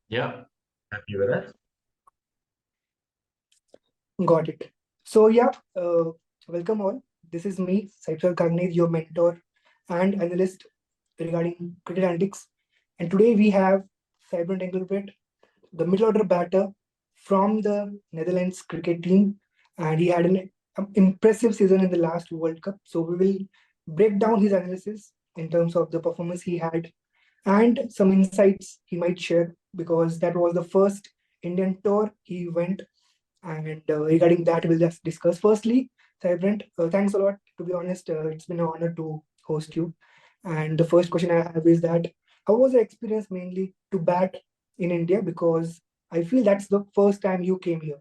Yeah, happy with that. Got it. So yeah, welcome all. This is me, Saifal, your mentor and analyst regarding cricket analytics. And today we have Sybrand Engelbrecht, the middle order batter from the Netherlands cricket team, and he had an impressive season in the last World Cup. So we will break down his analysis in terms of the performance he had and some insights he might share because that was the first Indian tour he went, and regarding that, we'll just discuss. Firstly, Cybrant, thanks a lot. To be honest, it's been an honor to host you. And the first question I have is that how was the experience mainly to bat in India? Because I feel that's the first time you came here.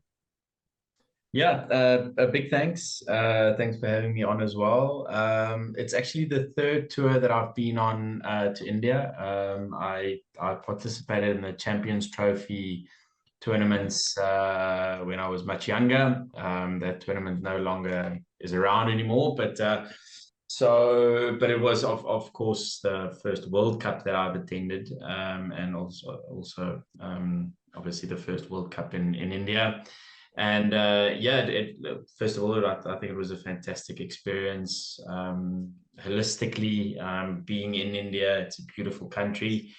Yeah, a big thanks. Thanks for having me on as well. It's actually the third tour that I've been on to India. I participated in the Champions Trophy tournaments when I was much younger. That tournament no longer is around anymore, but it was of course the first World Cup that I've attended, and also obviously the first World Cup in India. And yeah, first of all, I think it was a fantastic experience. Holistically, being in India, it's a beautiful country.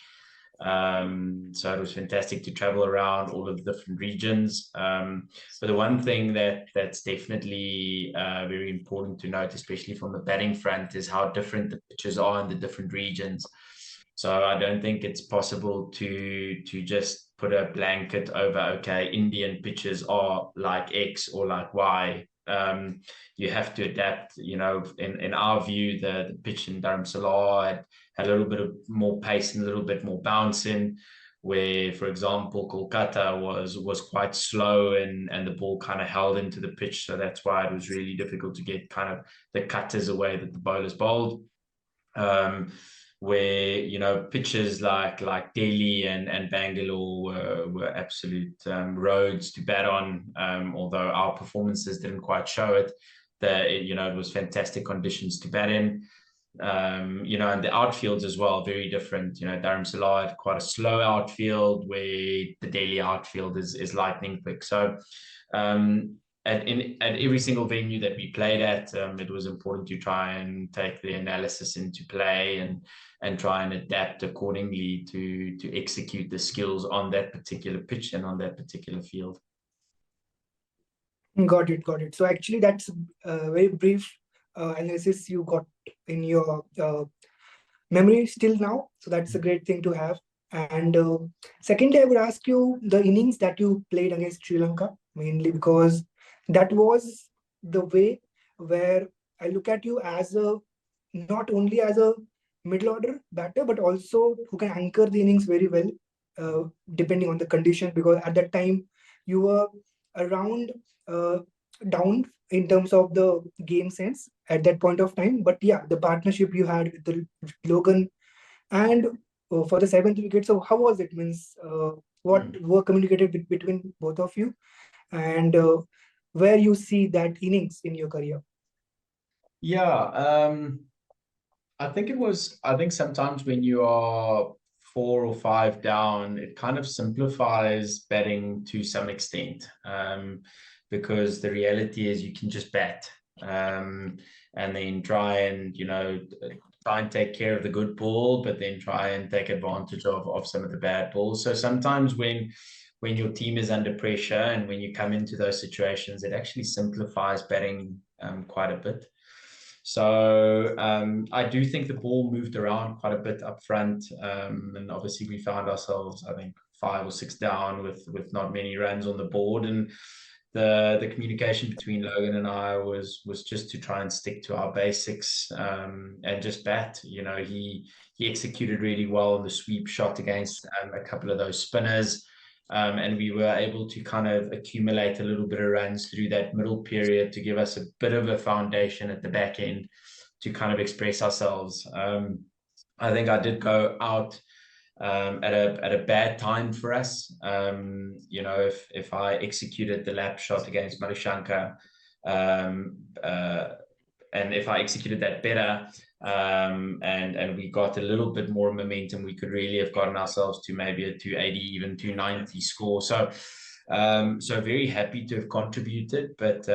So it was fantastic to travel around all of the different regions. But the one thing that's definitely very important to note, especially from the batting front, is how different the pitches are in the different regions. So I don't think it's possible to just put a blanket over, okay, Indian pitches are like X or like Y. You have to adapt. In our view, the pitch in Dharamsala had a little bit of more pace and a little bit more bouncing, where, for example, Kolkata was quite slow and the ball kind of held into the pitch. So that's why it was really difficult to get kind of the cutters away that the bowlers bowled. Where pitches like Delhi and Bangalore were absolute roads to bat on. Although our performances didn't quite show it, it was fantastic conditions to bat in. And the outfields as well, very different. Dharamsala had quite a slow outfield, where the Delhi outfield is lightning quick. So at every single venue that we played at, it was important to try and take the analysis into play and try and adapt accordingly to execute the skills on that particular pitch and on that particular field. Got it, got it. So actually, that's a very brief analysis you got in your memory still now. So that's a great thing to have. And secondly, I would ask you the innings that you played against Sri Lanka, mainly because that was the way where I look at you as a not only as a middle order batter, but also who can anchor the innings very well, depending on the condition. Because at that time, you were around uh, down in terms of the game sense at that point of time. But yeah, the partnership you had with the Logan and for the seventh wicket. So how was it? Means what were communicated between both of you, and where you see that innings in your career? Yeah, I think sometimes when you are 4 or 5 down, it kind of simplifies batting to some extent, because the reality is you can just bat, and then try and take care of the good ball, but then try and take advantage of some of the bad balls. So sometimes when your team is under pressure and when you come into those situations, it actually simplifies batting quite a bit. So I do think the ball moved around quite a bit up front, and obviously we found ourselves, I think, 5 or 6 down with not many runs on the board, and the communication between Logan and I was just to try and stick to our basics, and just bat. He executed really well on the sweep shot against a couple of those spinners. And we were able to kind of accumulate a little bit of runs through that middle period to give us a bit of a foundation at the back end to kind of express ourselves. I think I did go out at a bad time for us. If I executed the lap shot against Marishanka, and if I executed that better, and we got a little bit more momentum. We could really have gotten ourselves to maybe a 280, even 290 score. So very happy to have contributed, but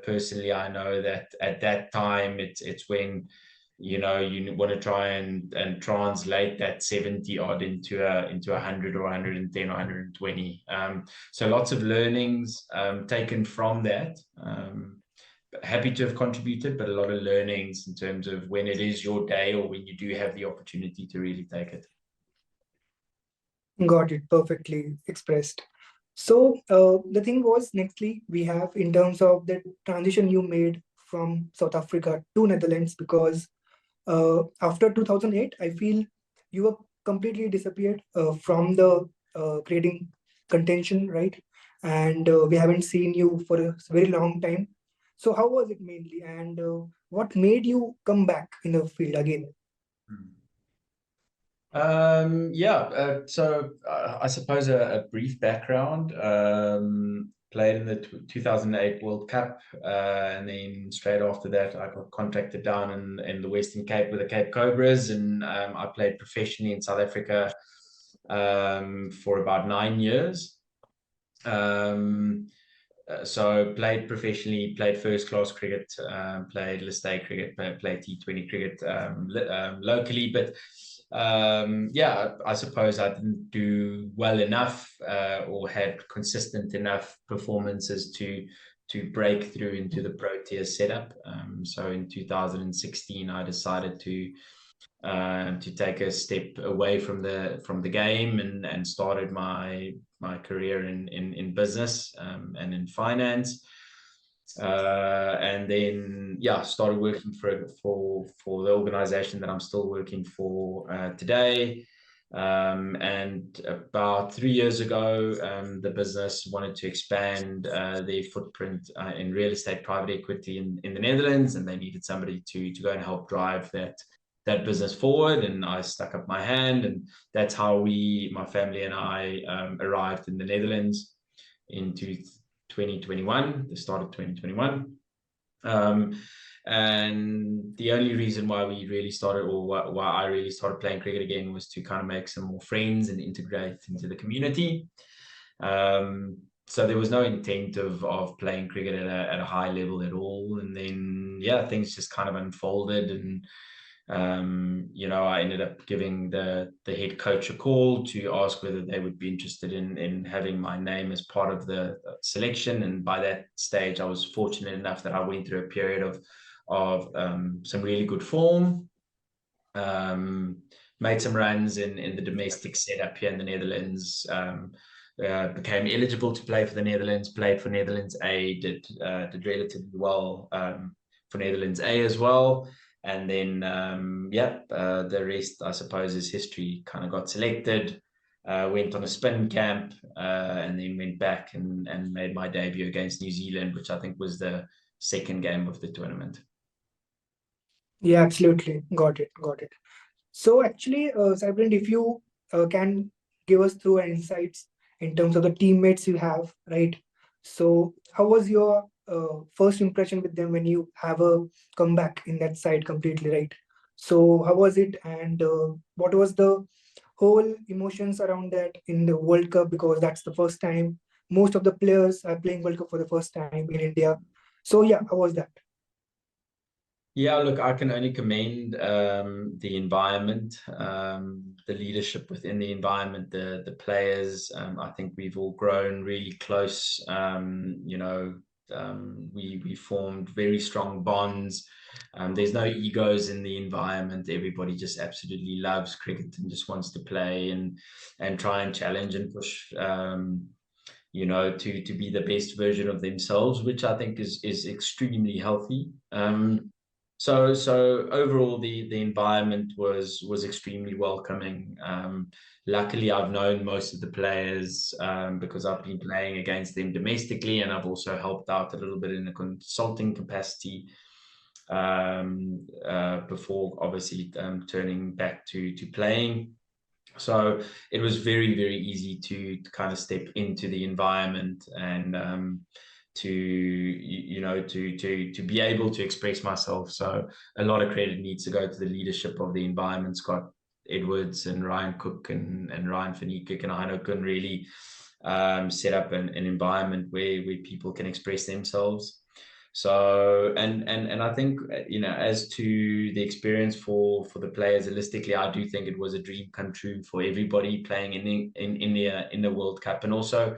personally, I know that at that time, it's when you want to try and translate that 70 odd into 100 or 110 or 120. So lots of learnings taken from that. Happy to have contributed, but a lot of learnings in terms of when it is your day or when you do have the opportunity to really take it. Got it, perfectly expressed. So the thing was, nextly, we have in terms of the transition you made from South Africa to Netherlands, because after 2008, I feel you were completely disappeared from the creating contention, right? And we haven't seen you for a very long time. So how was it mainly, and what made you come back in the field again? So I suppose a brief background. Played in the 2008 World Cup, and then straight after that, I got contracted down in the Western Cape with the Cape Cobras, and I played professionally in South Africa for about 9 years. So played professionally, played first class cricket, played list A cricket, played T20 cricket locally, but I suppose I didn't do well enough or had consistent enough performances to break through into the Protea setup. So in 2016, I decided to take a step away from the game and started my career in business and in finance. And then started working for the organization that I'm still working for today. And about 3 years ago, the business wanted to expand their footprint in real estate private equity in the Netherlands, and they needed somebody to go and help drive that business forward. And I stuck up my hand, and that's how my family and I arrived in the Netherlands into 2021, the start of 2021. And the only reason why we really started, or why I really started playing cricket again, was to kind of make some more friends and integrate into the community. So there was no intent of playing cricket at a high level at all. And then things just kind of unfolded, and I ended up giving the head coach a call to ask whether they would be interested in having my name as part of the selection. And by that stage, I was fortunate enough that I went through a period of some really good form, made some runs in the domestic setup here in the Netherlands, became eligible to play for the Netherlands, played for Netherlands A, did relatively well for Netherlands A as well. And then, the rest, I suppose, is history. Kind of got selected, went on a spin camp, and then went back and made my debut against New Zealand, which I think was the second game of the tournament. Yeah, absolutely. Got it. So actually, Sybrand, if you can give us through insights in terms of the teammates you have, right? So how was your first impression with them when you have a comeback in that side completely, right? So how was it, and what was the whole emotions around that in the World Cup? Because that's the first time most of the players are playing World Cup for the first time in India. So yeah, how was that? Yeah, look, I can only commend the environment, the leadership within the environment, the players. I think we've all grown really close. We formed very strong bonds. There's no egos in the environment. Everybody just absolutely loves cricket and just wants to play and try and challenge and push. To be the best version of themselves, which I think is extremely healthy. So overall, the environment was extremely welcoming. Luckily, I've known most of the players because I've been playing against them domestically, and I've also helped out a little bit in a consulting capacity before obviously turning back to playing. So it was very, very easy to kind of step into the environment and to be able to express myself. So a lot of credit needs to go to the leadership of the environment. Scott Edwards and Ryan Cook and Ryan Finney-Cook and Heino can really set up an environment where people can express themselves. So and I think, as to the experience for the players holistically, I do think it was a dream come true for everybody playing in India in the World Cup, and also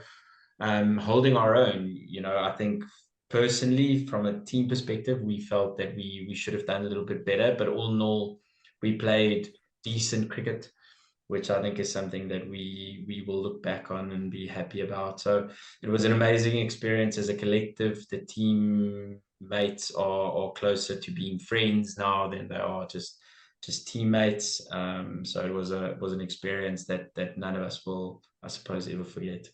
holding our own. I think personally, from a team perspective, we felt that we should have done a little bit better, but all in all, we played decent cricket, which I think is something that we will look back on and be happy about. So it was an amazing experience as a collective. The teammates are closer to being friends now than they are just teammates. So it was an experience that none of us will, I suppose, ever forget.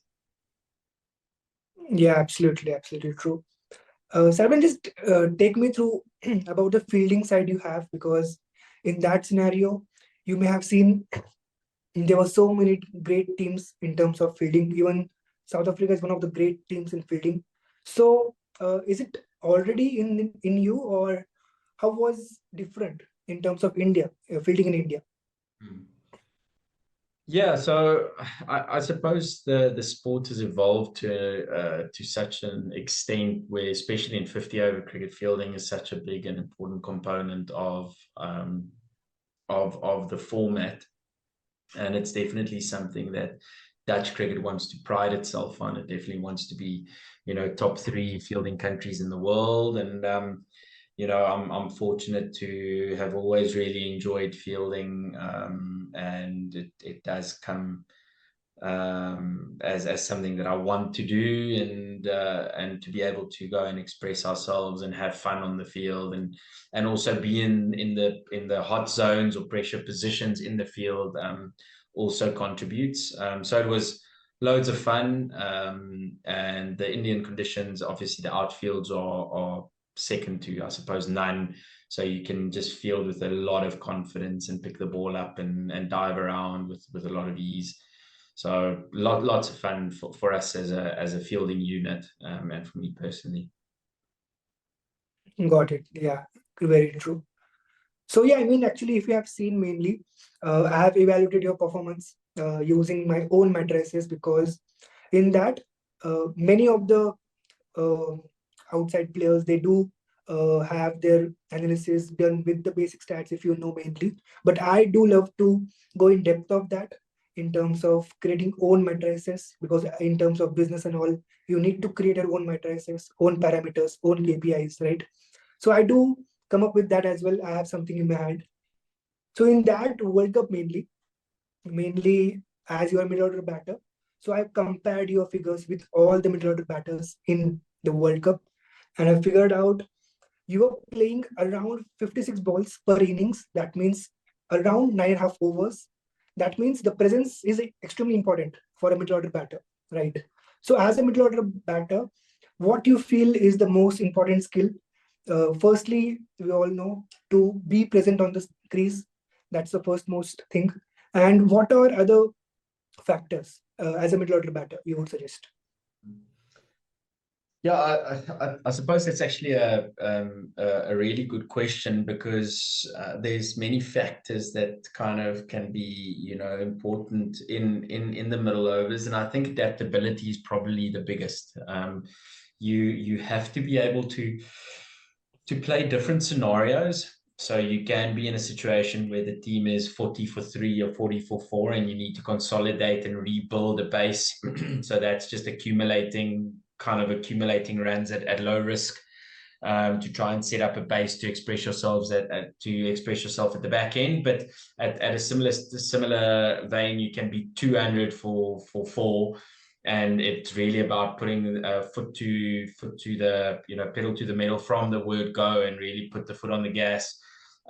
Yeah, absolutely true. Sybrand, just take me through about the fielding side you have, because in that scenario, you may have seen there were so many great teams in terms of fielding. Even South Africa is one of the great teams in fielding. So, is it already in you, or how was different in terms of India fielding in India? Yeah, so I suppose the sport has evolved to such an extent where, especially in 50-over cricket, fielding is such a big and important component of the format, and it's definitely something that Dutch cricket wants to pride itself on. It definitely wants to be, top 3 fielding countries in the world, and I'm fortunate to have always really enjoyed fielding, and it does come as something that I want to do, and to be able to go and express ourselves and have fun on the field, and also be in the hot zones or pressure positions in the field, also contributes. So it was loads of fun, and the Indian conditions, obviously the outfields are second to, I suppose, none. So you can just field with a lot of confidence and pick the ball up and dive around with a lot of ease. So lots of fun for us as a fielding unit, and for me personally. Got it. Yeah, very true. So yeah, I mean, actually, if you have seen mainly, I have evaluated your performance using my own matrices, because in that, many of the uh, outside players, they do have their analysis done with the basic stats, if you know mainly. But I do love to go in depth of that in terms of creating own matrices, because in terms of business and all, you need to create your own matrices, own parameters, own KPIs, right? So I do come up with that as well. I have something in my hand. So in that World Cup mainly as your middle order batter. So I've compared your figures with all the middle order batters in the World Cup, and I figured out you are playing around 56 balls per innings. That means around 9.5 overs. That means the presence is extremely important for a middle order batter, right? So as a middle order batter, what you feel is the most important skill? Firstly, we all know to be present on the crease. That's the first most thing. And what are other factors as a middle order batter you would suggest? Yeah, I suppose that's actually a really good question, because there's many factors that kind of can be, important in the middle overs, and I think adaptability is probably the biggest. You have to be able to play different scenarios. So you can be in a situation where the team is 40 for 3 or 40 for 4, and you need to consolidate and rebuild a base. So that's just accumulating runs at low risk, to try and set up a base to express yourself at the back end. But at a similar vein, you can be 200 for 4, and it's really about putting foot to the pedal to the metal from the word go, and really put the foot on the gas,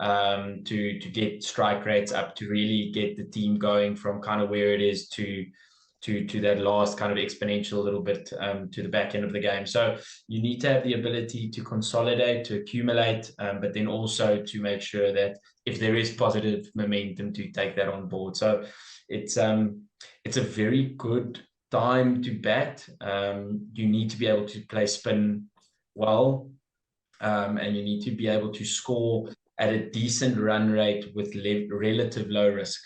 to get strike rates up, to really get the team going from kind of where it is to that last kind of exponential little bit, to the back end of the game. So you need to have the ability to consolidate, to accumulate, but then also to make sure that if there is positive momentum, to take that on board. So it's a very good time to bat, you need to be able to play spin well, and you need to be able to score at a decent run rate with relative low risk.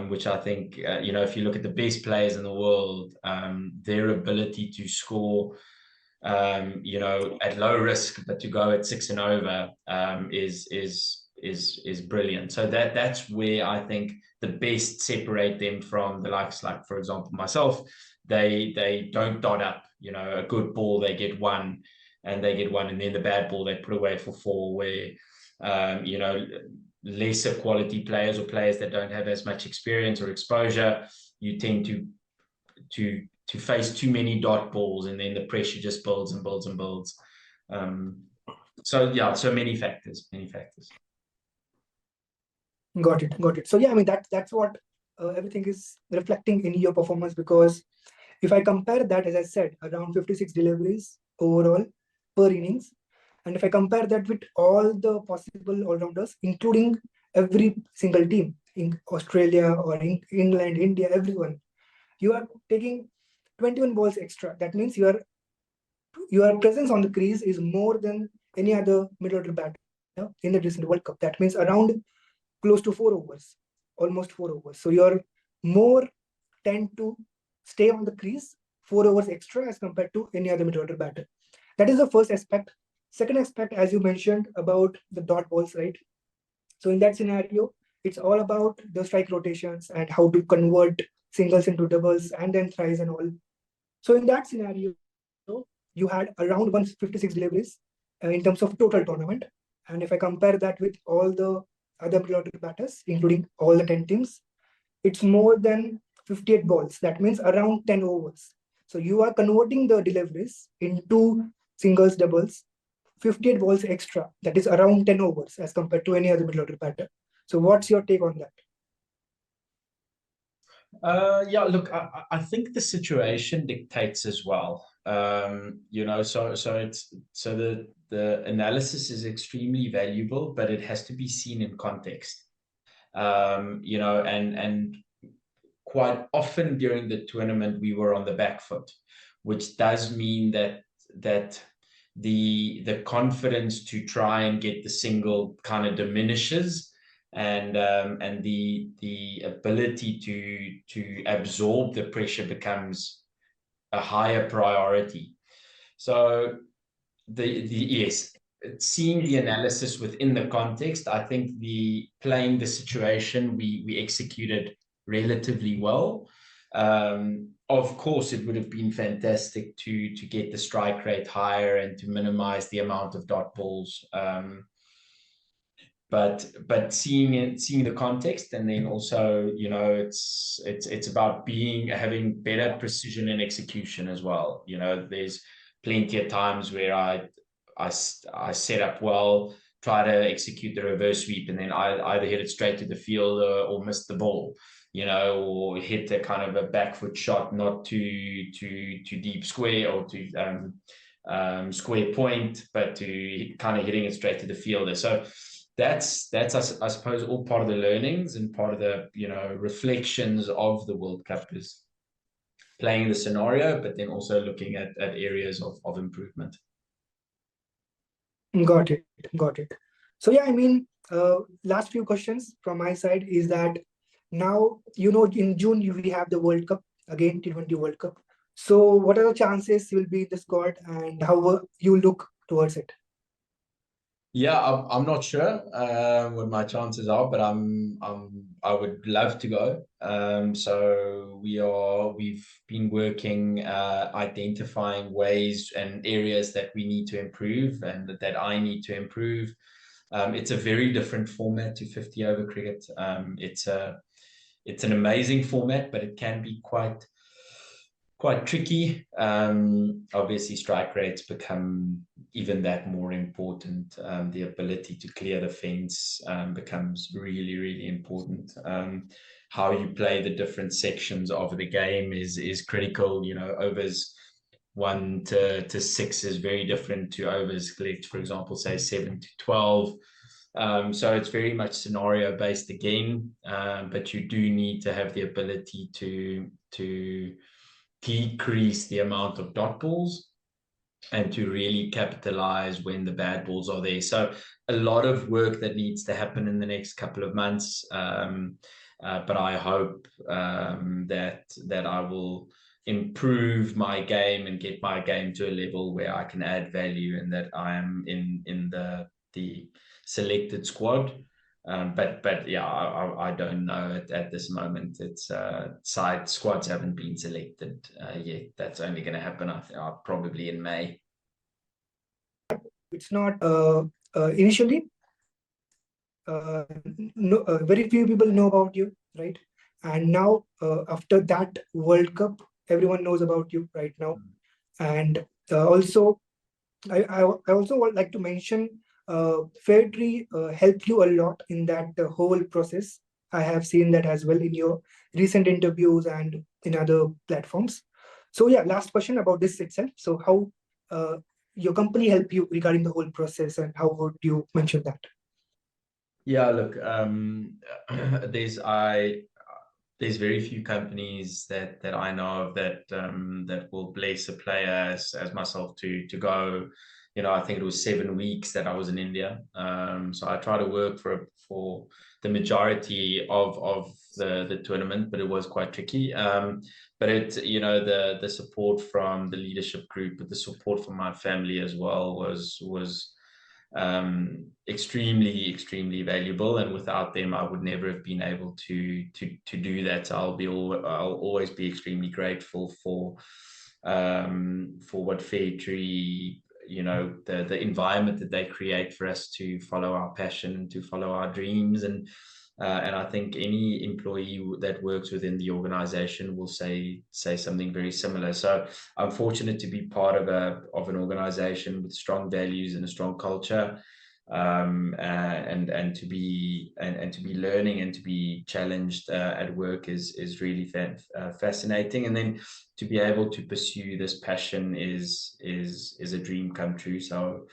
Which I think, if you look at the best players in the world, their ability to score, at low risk, but to go at 6 and over, is brilliant. So that's where I think the best separate them from the likes, like, for example, myself. They don't dot up, a good ball, they get one, and then the bad ball they put away for 4, where, lesser quality players, or players that don't have as much experience or exposure, you tend to face too many dot balls, and then the pressure just builds and builds and builds. So many factors. Got it. So yeah, I mean that's what everything is reflecting in your performance, because if I compare that, as I said, around 56 deliveries overall per innings, and if I compare that with all the possible all-rounders, including every single team in Australia or in England, India, everyone, you are taking 21 balls extra. That means your presence on the crease is more than any other middle-order batter in the recent World Cup. That means around close to 4 overs, almost 4 overs. So you're more tend to stay on the crease 4 overs extra as compared to any other middle-order batter. That is the first aspect. Second aspect, as you mentioned about the dot balls, right? So in that scenario, it's all about the strike rotations and how to convert singles into doubles and then tries and all. So in that scenario, you had around 156 deliveries in terms of total tournament. And if I compare that with all the other middle-order batters, including all the 10 teams, it's more than 58 balls. That means around 10 overs. So you are converting the deliveries into singles, doubles, 58 balls extra. That is around 10 overs as compared to any other middle-order batter. So what's your take on that? Yeah, look, I think the situation dictates as well. So the analysis is extremely valuable, but it has to be seen in context. And quite often during the tournament we were on the back foot, which does mean that the confidence to try and get the single kind of diminishes, and the ability to absorb the pressure becomes a higher priority. So yes, seeing the analysis within the context, I think playing the situation, we executed relatively well. Of course, it would have been fantastic to get the strike rate higher and to minimize the amount of dot balls. But seeing the context, and then also, it's about having better precision and execution as well. There's plenty of times where I set up well, try to execute the reverse sweep, and then I either hit it straight to the fielder or miss the ball, or hit a kind of a back foot shot, not too deep square or to square point, but to kind of hitting it straight to the fielder. So that's I suppose all part of the learnings and part of the reflections of the World Cup, is playing the scenario, but then also looking at areas of improvement. Got it. So yeah, I mean, last few questions from my side is that now, in June we have the World Cup again, T20 World Cup. So what are the chances you will be in the squad, and how you look towards it? Yeah, I'm not sure what my chances are, but I would love to go. So we've been working, identifying ways and areas that we need to improve, and that I need to improve. It's a very different format to 50 over cricket. It's an amazing format, but it can be quite tricky. Obviously, strike rates become even that more important. The ability to clear the fence becomes really, really important. How you play the different sections of the game is critical. Overs 1 to 6 is very different to overs, for example, say 7 to 12. So it's very much scenario based again, but you do need to have the ability to decrease the amount of dot balls and to really capitalize when the bad balls are there. So a lot of work that needs to happen in the next couple of months. But I hope that I will improve my game and get my game to a level where I can add value and that I am in the selected squad. But yeah, I don't know at this moment. It's side squads haven't been selected yet. That's only going to happen, I think, probably in May. It's not initially. Very few people know about you, right? And now, after that World Cup, everyone knows about you right now. And also, I also would like to mention, Fairtree helped you a lot in that whole process. I have seen that as well in your recent interviews and in other platforms. So yeah, last question about this itself. So how your company helped you regarding the whole process, and how would you mention that? Yeah, look, there's very few companies that I know of that will bless a player as myself to go. I think it was 7 weeks that I was in India. So I try to work for the majority of the tournament, but it was quite tricky. But the support from the leadership group, but the support from my family as well was extremely valuable, and without them I would never have been able to do that. So I'll always be extremely grateful for what Fairtree, the environment that they create for us to follow our passion and to follow our dreams. And I think any employee that works within the organization will say something very similar. So I'm fortunate to be part of an organization with strong values and a strong culture, and to be learning and to be challenged at work is really fascinating. And then to be able to pursue this passion is a dream come true. So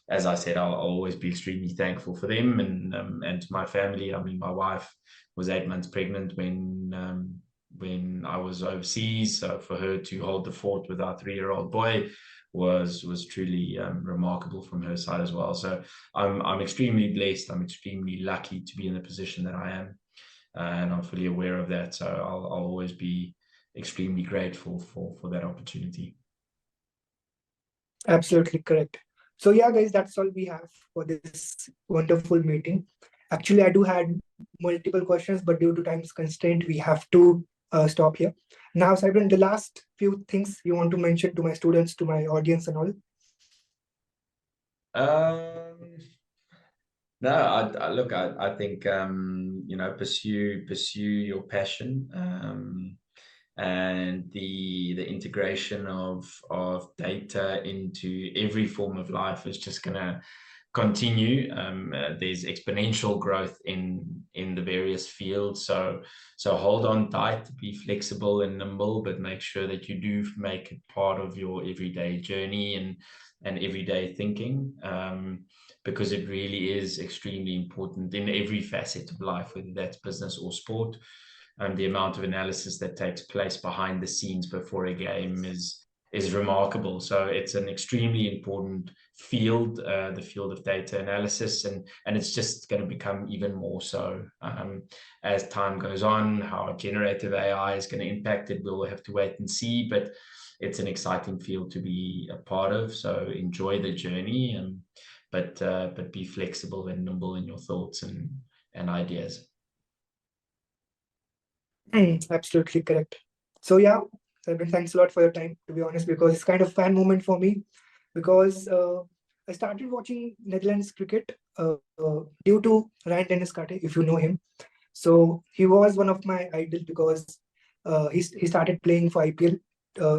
as I said, I'll always be extremely thankful for them and to my family. I mean, my wife was 8 months pregnant when I was overseas. So for her to hold the fort with our 3-year-old boy was truly remarkable from her side as well. So I'm extremely blessed. I'm extremely lucky to be in the position that I am, and I'm fully aware of that. So I'll always be extremely grateful for that opportunity. Absolutely correct. So yeah, guys, that's all we have for this wonderful meeting. Actually, I do had multiple questions, but due to time's constraint, we have to stop here. Now, Sybrand, the last few things you want to mention to my students, to my audience and all? No, I think pursue your passion, and the integration of data into every form of life is just gonna continue. There's exponential growth in the various fields, so hold on tight, be flexible and nimble, but make sure that you do make it part of your everyday journey and everyday thinking, because it really is extremely important in every facet of life, whether that's business or sport. And the amount of analysis that takes place behind the scenes before a game is remarkable. So it's an extremely important field, the field of data analysis, and it's just going to become even more so as time goes on. How generative AI is going to impact it, we'll have to wait and see, but it's an exciting field to be a part of. So enjoy the journey, but be flexible and nimble in your thoughts and ideas. Absolutely correct. So yeah, Sybrand, thanks a lot for your time, to be honest, because it's kind of fan moment for me, because I started watching Netherlands cricket due to Ryan Dennis Carter, if you know him. So he was one of my idols, because he started playing for IPL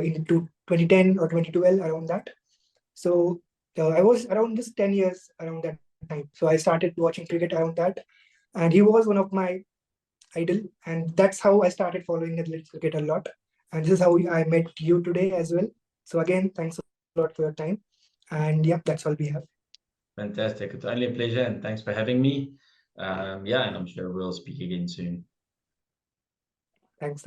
in 2010 or 2012, around that. So I was around just 10 years around that time. So I started watching cricket around that, and he was one of my idol, and that's how I started following Netherlands cricket a lot. And this is how I met you today as well. So again, thanks a lot for your time. And yeah, that's all we have. Fantastic. It's only a pleasure, and thanks for having me. And I'm sure we'll speak again soon. Thanks.